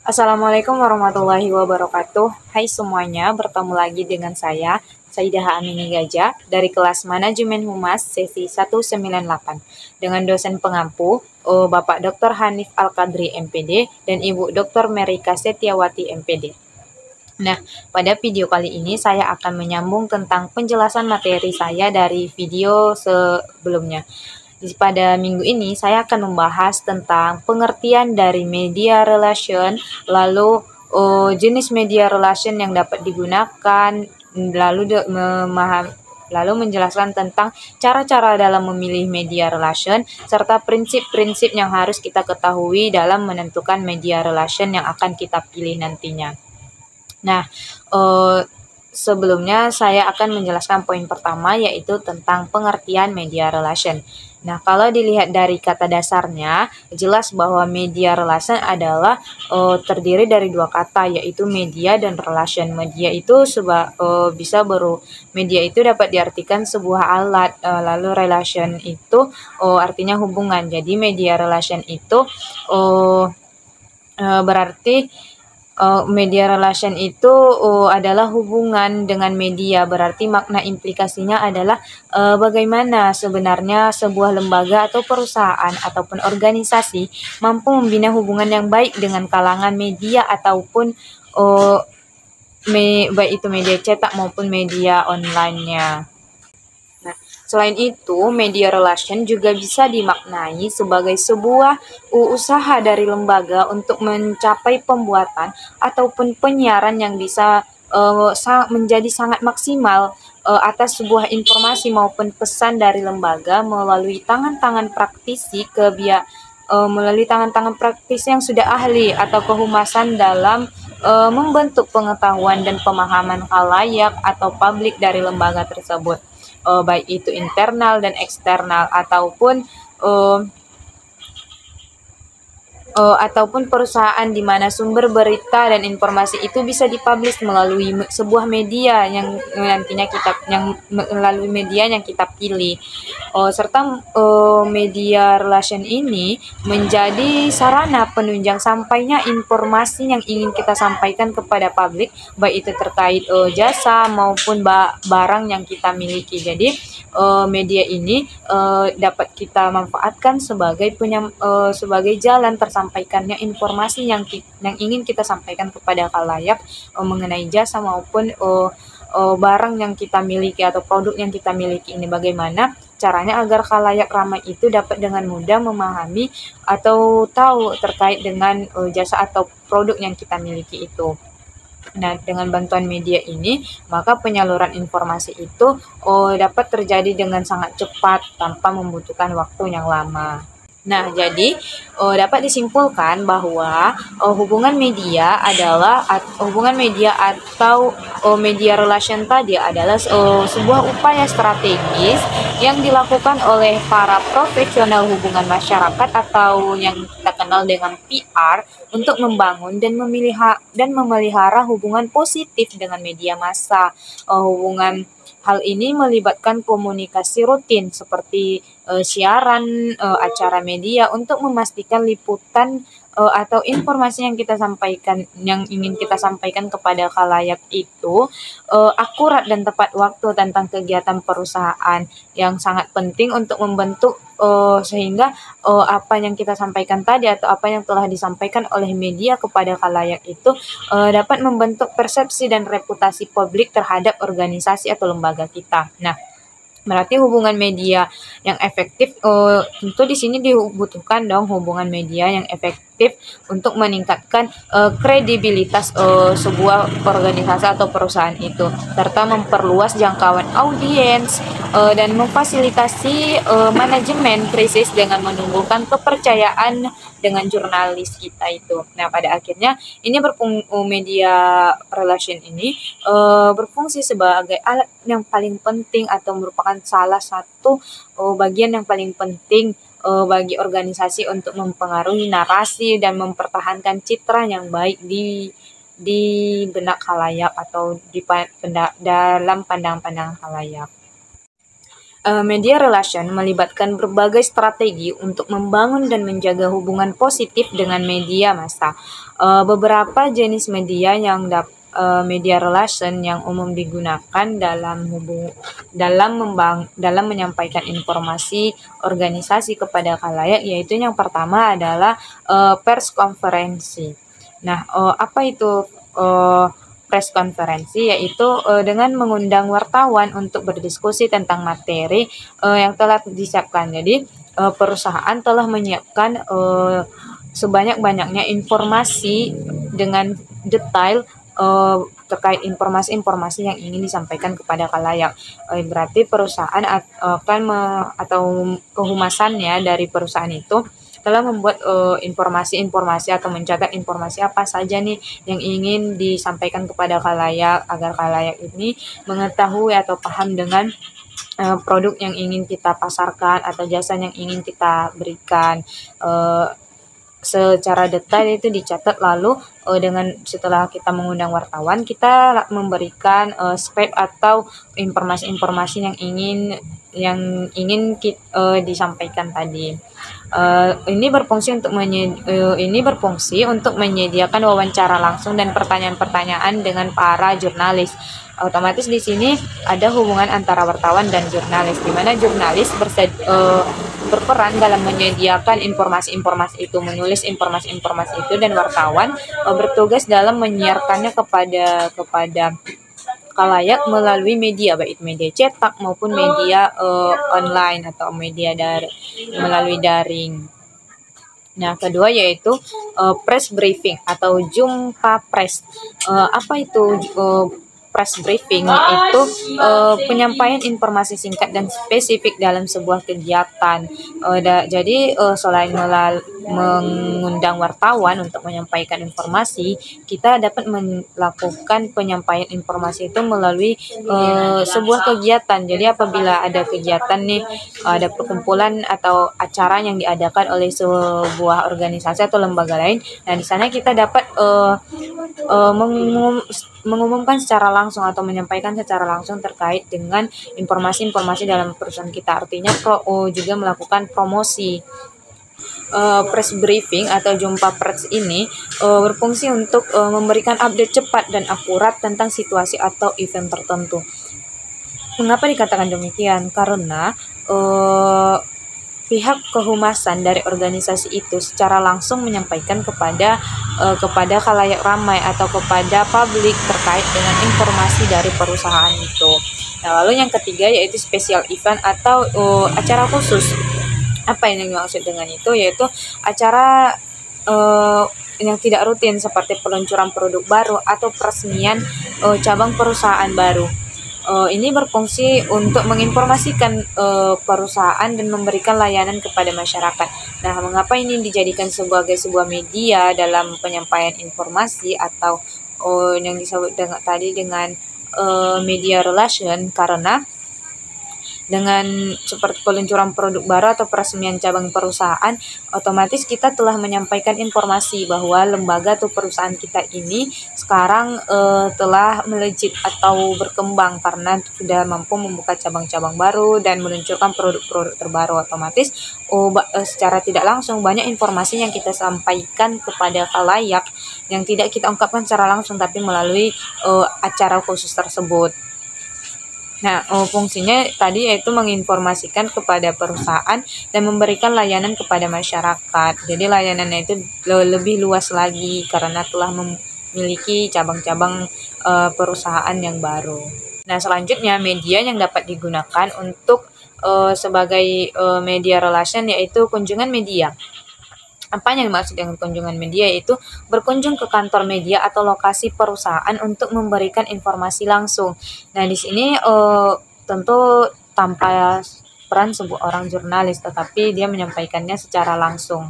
Assalamualaikum warahmatullahi wabarakatuh. Hai semuanya, bertemu lagi dengan saya, Saidah Amini Gajah, dari kelas Manajemen Humas sesi 198, dengan dosen pengampu, Bapak Dr. Hanif Al-Qadri MPD, dan Ibu Dr. Merika Setiawati MPD. Nah, pada video kali ini saya akan menyambung tentang penjelasan materi saya dari video sebelumnya. Pada minggu ini saya akan membahas tentang pengertian dari media relation, lalu jenis media relation yang dapat digunakan, lalu lalu menjelaskan tentang cara-cara dalam memilih media relation, serta prinsip-prinsip yang harus kita ketahui dalam menentukan media relation yang akan kita pilih nantinya. Nah, sebelumnya saya akan menjelaskan poin pertama, yaitu tentang pengertian media relation. Nah, kalau dilihat dari kata dasarnya, jelas bahwa media relation adalah terdiri dari dua kata, yaitu media dan relation. Media itu dapat diartikan sebuah alat, lalu relation itu artinya hubungan. Jadi media relation itu berarti media relation itu adalah hubungan dengan media, berarti makna implikasinya adalah bagaimana sebenarnya sebuah lembaga atau perusahaan ataupun organisasi mampu membina hubungan yang baik dengan kalangan media ataupun baik itu media cetak maupun media online-nya. Nah, selain itu, media relation juga bisa dimaknai sebagai sebuah usaha dari lembaga untuk mencapai pembuatan ataupun penyiaran yang bisa menjadi sangat maksimal atas sebuah informasi maupun pesan dari lembaga melalui tangan-tangan praktisi melalui tangan-tangan praktisi yang sudah ahli atau kehumasan dalam membentuk pengetahuan dan pemahaman khalayak atau publik dari lembaga tersebut, baik itu internal dan eksternal ataupun perusahaan di mana sumber berita dan informasi itu bisa dipublish melalui sebuah media yang nantinya melalui media yang kita pilih. Serta media relation ini menjadi sarana penunjang sampainya informasi yang ingin kita sampaikan kepada publik, baik itu terkait jasa maupun barang yang kita miliki. Jadi media ini dapat kita manfaatkan sebagai jalan tersampaikannya informasi yang ingin kita sampaikan kepada khalayak mengenai jasa maupun barang yang kita miliki atau produk yang kita miliki ini. Bagaimana caranya agar khalayak ramai itu dapat dengan mudah memahami atau tahu terkait dengan jasa atau produk yang kita miliki itu. Nah, dengan bantuan media ini, maka penyaluran informasi itu dapat terjadi dengan sangat cepat tanpa membutuhkan waktu yang lama. Nah, jadi dapat disimpulkan bahwa hubungan media atau media relation tadi adalah sebuah upaya strategis yang dilakukan oleh para profesional hubungan masyarakat atau yang kita kenal dengan PR untuk membangun dan memelihara hubungan positif dengan media massa. Hal ini melibatkan komunikasi rutin seperti siaran acara media untuk memastikan liputan atau informasi yang ingin kita sampaikan kepada khalayak itu akurat dan tepat waktu tentang kegiatan perusahaan, yang sangat penting untuk membentuk sehingga apa yang kita sampaikan tadi atau apa yang telah disampaikan oleh media kepada khalayak itu dapat membentuk persepsi dan reputasi publik terhadap organisasi atau lembaga kita. Nah, berarti hubungan media yang efektif, tentu di sini dibutuhkan dong hubungan media yang efektif untuk meningkatkan kredibilitas sebuah organisasi atau perusahaan itu, serta memperluas jangkauan audiens dan memfasilitasi manajemen krisis dengan menumbuhkan kepercayaan dengan jurnalis kita itu. Nah, pada akhirnya media relation ini berfungsi sebagai alat yang paling penting atau merupakan salah satu bagian yang paling penting bagi organisasi untuk mempengaruhi narasi dan mempertahankan citra yang baik di benak khalayak atau dalam pandang-pandang khalayak. Media relation melibatkan berbagai strategi untuk membangun dan menjaga hubungan positif dengan media massa. Beberapa jenis media relation yang umum digunakan dalam menyampaikan informasi organisasi kepada khalayak, yaitu yang pertama adalah pers konferensi. Nah, apa itu press konferensi? Yaitu dengan mengundang wartawan untuk berdiskusi tentang materi yang telah disiapkan. Jadi perusahaan telah menyiapkan sebanyak-banyaknya informasi dengan detail terkait informasi-informasi yang ingin disampaikan kepada khalayak. Berarti perusahaan atau kehumasannya dari perusahaan itu telah membuat informasi-informasi atau mencatat informasi apa saja nih yang ingin disampaikan kepada khalayak, agar khalayak ini mengetahui atau paham dengan produk yang ingin kita pasarkan atau jasa yang ingin kita berikan. Secara detail itu dicatat, lalu setelah kita mengundang wartawan, kita memberikan script atau informasi-informasi yang ingin disampaikan tadi. Ini berfungsi untuk menyediakan wawancara langsung dan pertanyaan-pertanyaan dengan para jurnalis. Otomatis di sini ada hubungan antara wartawan dan jurnalis, di mana jurnalis berperan dalam menyediakan informasi-informasi itu, menulis informasi-informasi itu, dan wartawan bertugas dalam menyiarkannya kepada khalayak melalui media, baik media cetak maupun media online atau melalui daring. Nah, kedua yaitu press briefing atau jumpa press. Apa itu press briefing? Itu penyampaian informasi singkat dan spesifik dalam sebuah kegiatan. Jadi selain mengundang wartawan untuk menyampaikan informasi, kita dapat melakukan penyampaian informasi itu melalui sebuah kegiatan. Jadi apabila ada kegiatan nih, ada perkumpulan atau acara yang diadakan oleh sebuah organisasi atau lembaga lain, nah di sana kita dapat mengumumkan secara langsung atau menyampaikan secara langsung terkait dengan informasi-informasi dalam perusahaan kita. Artinya juga melakukan promosi. Press briefing atau jumpa pers ini berfungsi untuk memberikan update cepat dan akurat tentang situasi atau event tertentu. Mengapa dikatakan demikian? Karena pihak kehumasan dari organisasi itu secara langsung menyampaikan kepada khalayak ramai atau kepada publik terkait dengan informasi dari perusahaan itu. Nah, lalu yang ketiga yaitu special event atau acara khusus. Apa yang dimaksud dengan itu? Yaitu acara yang tidak rutin seperti peluncuran produk baru atau peresmian cabang perusahaan baru. Ini berfungsi untuk menginformasikan perusahaan dan memberikan layanan kepada masyarakat. Nah, mengapa ini dijadikan sebagai sebuah media dalam penyampaian informasi atau yang disebut dengan media relation? Karena dengan seperti peluncuran produk baru atau peresmian cabang perusahaan, otomatis kita telah menyampaikan informasi bahwa lembaga atau perusahaan kita ini sekarang telah melejit atau berkembang karena sudah mampu membuka cabang-cabang baru dan meluncurkan produk-produk terbaru. Otomatis secara tidak langsung banyak informasi yang kita sampaikan kepada khalayak yang tidak kita ungkapkan secara langsung tapi melalui acara khusus tersebut. Nah, fungsinya tadi yaitu menginformasikan kepada perusahaan dan memberikan layanan kepada masyarakat. Jadi layanannya itu lebih luas lagi karena telah memiliki cabang-cabang perusahaan yang baru. Nah, selanjutnya media yang dapat digunakan untuk sebagai media relation yaitu kunjungan media. Apa yang dimaksud dengan kunjungan media? Yaitu berkunjung ke kantor media atau lokasi perusahaan untuk memberikan informasi langsung. Nah, di sini tentu tanpa peran sebuah orang jurnalis, tetapi dia menyampaikannya secara langsung.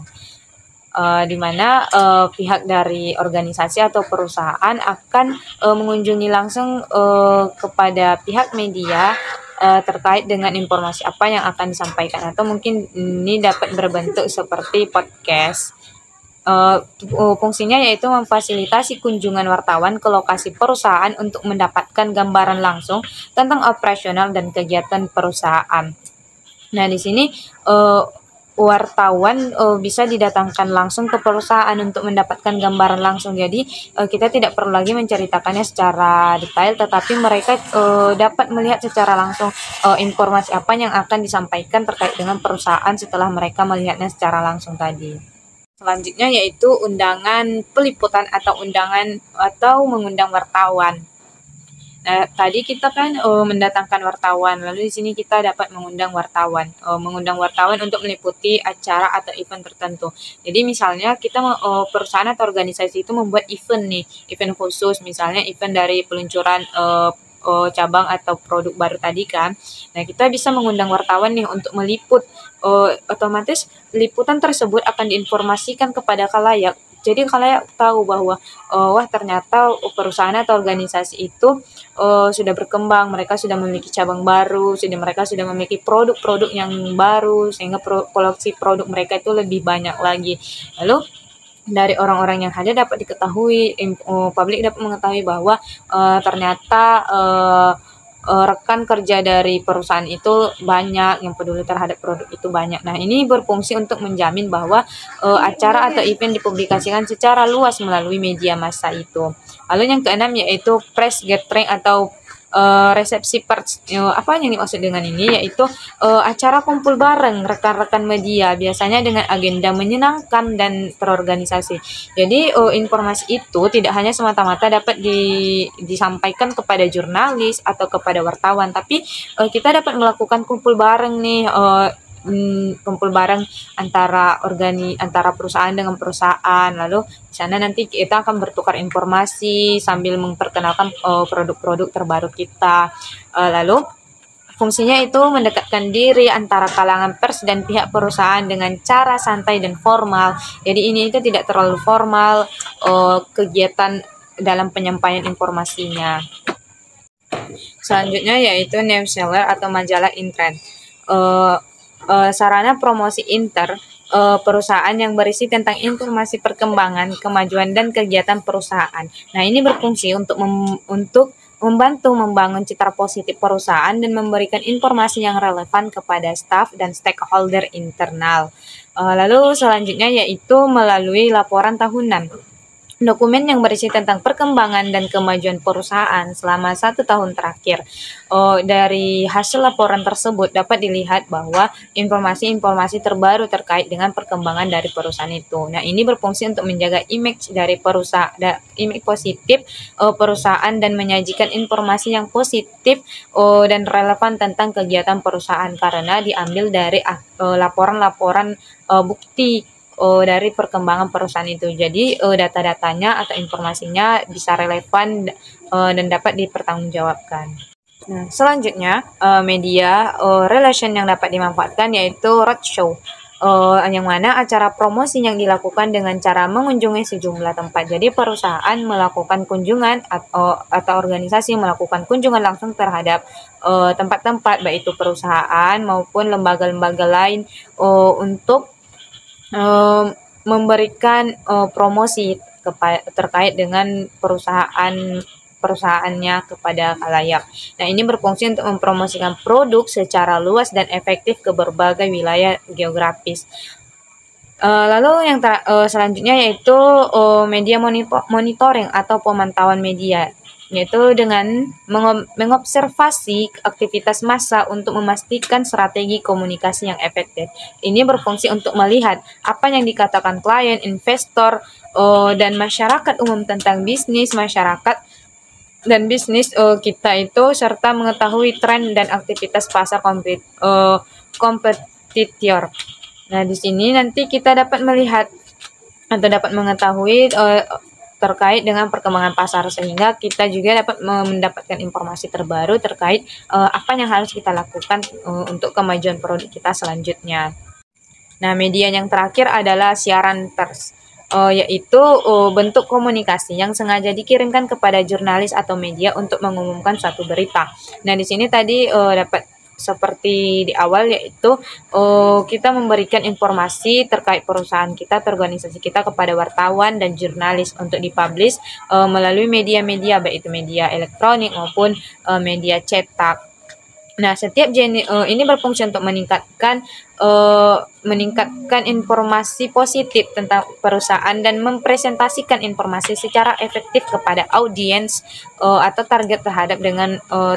Di mana pihak dari organisasi atau perusahaan akan mengunjungi langsung kepada pihak media terkait dengan informasi apa yang akan disampaikan, atau mungkin ini dapat berbentuk seperti podcast. Fungsinya yaitu memfasilitasi kunjungan wartawan ke lokasi perusahaan untuk mendapatkan gambaran langsung tentang operasional dan kegiatan perusahaan. Nah, di sini wartawan bisa didatangkan langsung ke perusahaan untuk mendapatkan gambaran langsung. Jadi kita tidak perlu lagi menceritakannya secara detail, tetapi mereka dapat melihat secara langsung informasi apa yang akan disampaikan terkait dengan perusahaan setelah mereka melihatnya secara langsung tadi. Selanjutnya yaitu undangan peliputan atau mengundang wartawan. Nah, tadi kita kan mendatangkan wartawan, lalu di sini kita dapat mengundang wartawan untuk meliputi acara atau event tertentu. Jadi misalnya kita perusahaan atau organisasi itu membuat event nih, event khusus, misalnya event dari peluncuran cabang atau produk baru tadi kan. Nah, kita bisa mengundang wartawan nih untuk meliput. Otomatis liputan tersebut akan diinformasikan kepada khalayak. Jadi khalayak tahu bahwa wah ternyata perusahaan atau organisasi itu sudah berkembang, mereka sudah memiliki cabang baru, mereka sudah memiliki produk-produk yang baru, sehingga koleksi produk mereka itu lebih banyak lagi. Lalu dari orang-orang yang hadir dapat diketahui, publik dapat mengetahui bahwa ternyata rekan kerja dari perusahaan itu banyak, yang peduli terhadap produk itu banyak. Nah, ini berfungsi untuk menjamin bahwa acara atau event dipublikasikan secara luas melalui media massa itu. Lalu yang keenam yaitu press gathering atau resepsi pers. Apa yang dimaksud dengan ini yaitu acara kumpul bareng rekan-rekan media, biasanya dengan agenda menyenangkan dan terorganisasi. Jadi informasi itu tidak hanya semata-mata dapat disampaikan kepada jurnalis atau kepada wartawan, tapi kita dapat melakukan kumpul bareng nih, kumpul bareng antara perusahaan dengan perusahaan. Lalu di sana nanti kita akan bertukar informasi sambil memperkenalkan produk-produk terbaru kita. Lalu fungsinya itu mendekatkan diri antara kalangan pers dan pihak perusahaan dengan cara santai dan formal. Jadi ini itu tidak terlalu formal kegiatan dalam penyampaian informasinya. Selanjutnya yaitu newsletter atau majalah intrend. Sarana promosi perusahaan yang berisi tentang informasi perkembangan, kemajuan, dan kegiatan perusahaan. Nah, ini berfungsi untuk membantu membangun citra positif perusahaan dan memberikan informasi yang relevan kepada staf dan stakeholder internal. Lalu selanjutnya yaitu melalui laporan tahunan. Dokumen yang berisi tentang perkembangan dan kemajuan perusahaan selama 1 tahun terakhir. Dari hasil laporan tersebut dapat dilihat bahwa informasi-informasi terbaru terkait dengan perkembangan dari perusahaan itu. Nah, ini berfungsi untuk menjaga image dari image positif perusahaan dan menyajikan informasi yang positif dan relevan tentang kegiatan perusahaan karena diambil dari laporan-laporan bukti dari perkembangan perusahaan itu. Jadi data-datanya atau informasinya bisa relevan dan dapat dipertanggungjawabkan. Nah, selanjutnya media relation yang dapat dimanfaatkan yaitu roadshow. Yang mana acara promosi yang dilakukan dengan cara mengunjungi sejumlah tempat. Jadi perusahaan melakukan kunjungan atau organisasi melakukan kunjungan langsung terhadap tempat-tempat baik itu perusahaan maupun lembaga-lembaga lain untuk memberikan promosi terkait dengan perusahaannya kepada khalayak. Nah, ini berfungsi untuk mempromosikan produk secara luas dan efektif ke berbagai wilayah geografis. Lalu yang selanjutnya yaitu media monitoring atau pemantauan media, yaitu dengan mengobservasi aktivitas massa untuk memastikan strategi komunikasi yang efektif. Ini berfungsi untuk melihat apa yang dikatakan klien, investor, dan masyarakat umum tentang bisnis masyarakat dan bisnis kita itu, serta mengetahui tren dan aktivitas pasar kompetitor. Nah, di sini nanti kita dapat melihat atau dapat mengetahui terkait dengan perkembangan pasar, sehingga kita juga dapat mendapatkan informasi terbaru terkait apa yang harus kita lakukan untuk kemajuan produk kita selanjutnya. Nah, media yang terakhir adalah siaran pers, yaitu bentuk komunikasi yang sengaja dikirimkan kepada jurnalis atau media untuk mengumumkan suatu berita. Nah, di sini tadi dapat seperti di awal, yaitu kita memberikan informasi terkait perusahaan kita atau organisasi kita kepada wartawan dan jurnalis untuk dipublish melalui media-media, baik itu media elektronik maupun media cetak. Nah, setiap jenis ini berfungsi untuk meningkatkan informasi positif tentang perusahaan dan mempresentasikan informasi secara efektif kepada audiens atau target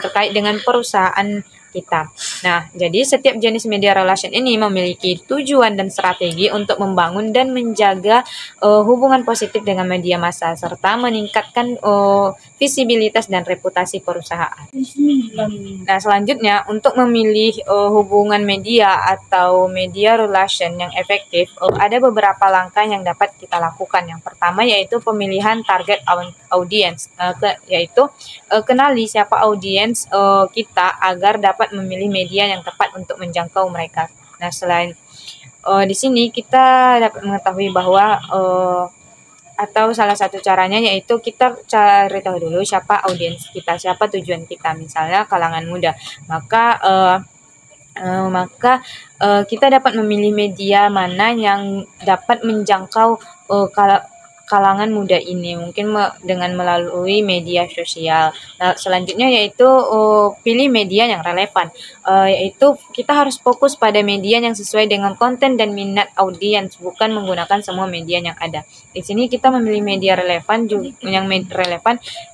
terkait dengan perusahaan kita. Nah, jadi setiap jenis media relation ini memiliki tujuan dan strategi untuk membangun dan menjaga hubungan positif dengan media massa serta meningkatkan visibilitas dan reputasi perusahaan. Nah, selanjutnya untuk memilih hubungan media atau media relation yang efektif, ada beberapa langkah yang dapat kita lakukan. Yang pertama yaitu pemilihan target audience, yaitu kenali siapa audiens kita agar dapat memilih media yang tepat untuk menjangkau mereka. Nah, selain di sini kita dapat mengetahui bahwa atau salah satu caranya yaitu kita cari tahu dulu siapa audiens kita, siapa tujuan kita, misalnya kalangan muda. Maka kita dapat memilih media mana yang dapat menjangkau kalangan muda ini, mungkin dengan melalui media sosial. Nah, selanjutnya yaitu pilih media yang relevan, yaitu kita harus fokus pada media yang sesuai dengan konten dan minat audiens, bukan menggunakan semua media yang ada. Di sini kita memilih media relevan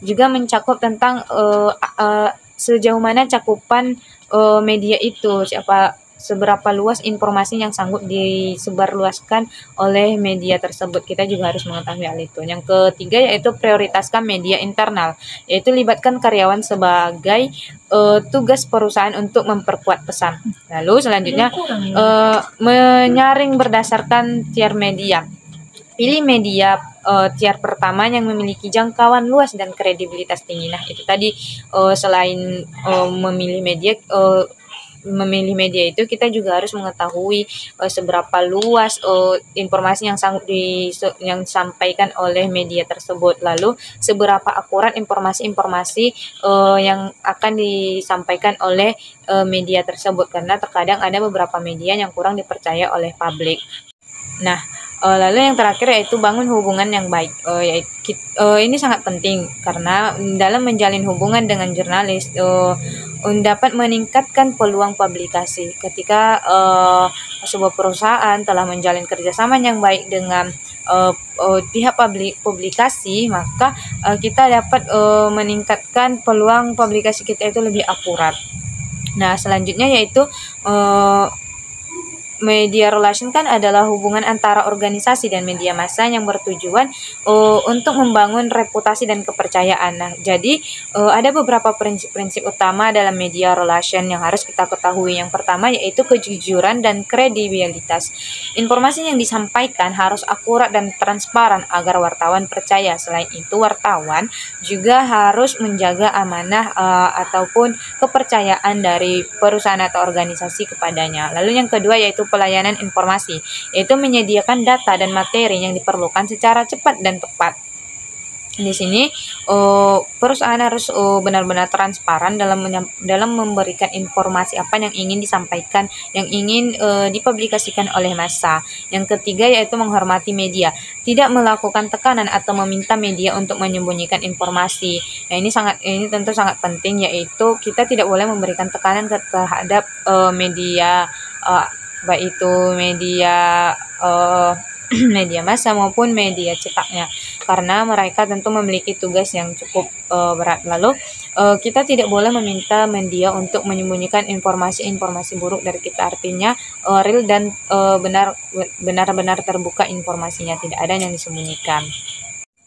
juga mencakup tentang sejauh mana cakupan media itu, seberapa luas informasi yang sanggup disebarluaskan oleh media tersebut. Kita juga harus mengetahui hal itu. Yang ketiga yaitu prioritaskan media internal, yaitu libatkan karyawan sebagai tugas perusahaan untuk memperkuat pesan. Lalu selanjutnya menyaring berdasarkan tier media. Pilih media tier pertama yang memiliki jangkauan luas dan kredibilitas tinggi. Nah, itu tadi selain memilih media itu kita juga harus mengetahui seberapa luas informasi yang yang disampaikan oleh media tersebut, lalu seberapa akurat informasi-informasi yang akan disampaikan oleh media tersebut, karena terkadang ada beberapa media yang kurang dipercaya oleh publik. Nah, lalu yang terakhir yaitu bangun hubungan yang baik. Ini sangat penting karena dalam menjalin hubungan dengan jurnalis dapat meningkatkan peluang publikasi. Ketika sebuah perusahaan telah menjalin kerjasama yang baik dengan pihak publikasi, maka kita dapat meningkatkan peluang publikasi kita itu lebih akurat. Nah, selanjutnya yaitu media relation kan adalah hubungan antara organisasi dan media massa yang bertujuan untuk membangun reputasi dan kepercayaan. Nah, jadi ada beberapa prinsip-prinsip utama dalam media relation yang harus kita ketahui. Yang pertama yaitu kejujuran dan kredibilitas. Informasi yang disampaikan harus akurat dan transparan agar wartawan percaya. Selain itu, wartawan juga harus menjaga amanah ataupun kepercayaan dari perusahaan atau organisasi kepadanya. Lalu yang kedua yaitu pelayanan informasi, yaitu menyediakan data dan materi yang diperlukan secara cepat dan tepat. Di sini perusahaan harus benar-benar transparan dalam memberikan informasi apa yang ingin disampaikan, yang ingin dipublikasikan oleh massa. Yang ketiga yaitu menghormati media, tidak melakukan tekanan atau meminta media untuk menyembunyikan informasi. Nah, ini tentu sangat penting, yaitu kita tidak boleh memberikan tekanan terhadap media, baik itu media media massa maupun media cetaknya, karena mereka tentu memiliki tugas yang cukup berat. Lalu kita tidak boleh meminta media untuk menyembunyikan informasi-informasi buruk dari kita, artinya real dan benar-benar terbuka informasinya, tidak ada yang disembunyikan.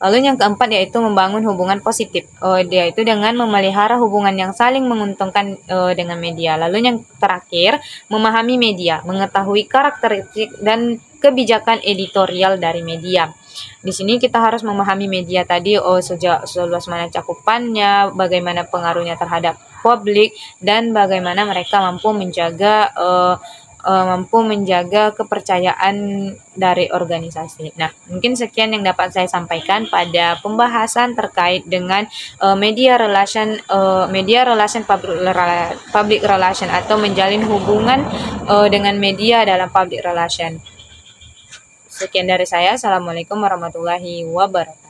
Lalu yang keempat yaitu membangun hubungan positif, yaitu dengan memelihara hubungan yang saling menguntungkan dengan media. Lalu yang terakhir, memahami media, mengetahui karakteristik dan kebijakan editorial dari media. Di sini kita harus memahami media tadi, seluas mana cakupannya, bagaimana pengaruhnya terhadap publik, dan bagaimana mereka mampu menjaga mampu menjaga kepercayaan dari organisasi. Nah, mungkin sekian yang dapat saya sampaikan pada pembahasan terkait dengan media relation public relation atau menjalin hubungan dengan media dalam public relation. Sekian dari saya. Assalamualaikum warahmatullahi wabarakatuh.